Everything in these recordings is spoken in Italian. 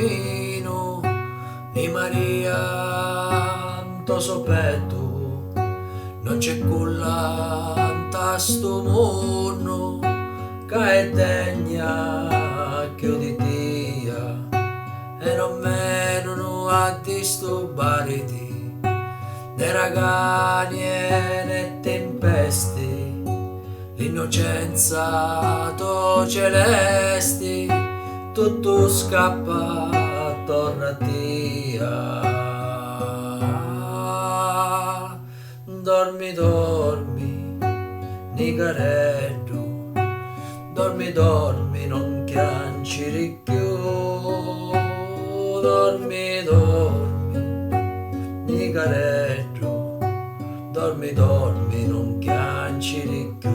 cammino di Maria to soppetto, non c'è culla in sto mondo che è degna che uditia e non meno a disturbarti ne ragani e ne tempesti, l'innocenza to celesti, tutto scappa attorno a Dio. Dormi, dormi, nicaretto, dormi, dormi, non piangere più. Dormi, dormi, nicaretto, dormi, dormi, non piangere più.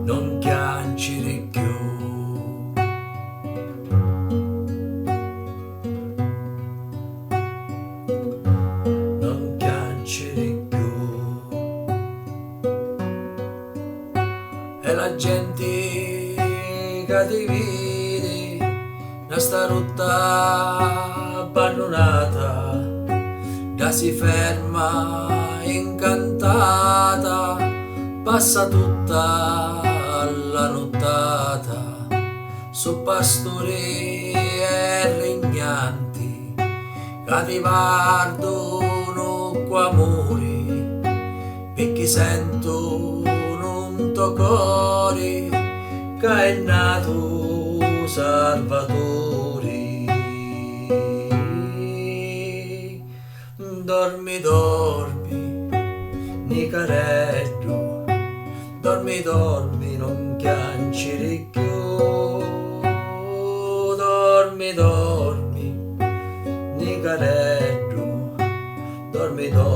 Non piangere più. Non piangere più. E la gente che ti vede da sta rotta abbandonata, da si ferma incantata, passa tutta la nottata su pastori e regnanti che ti guardano qua amori perché sentono un tuo cuore che è nato Salvatore. Dormi, dormi, nicaretto, dormi, dormi, non piangere più. Dormi, dormi, nicaretto, dormi, dormi.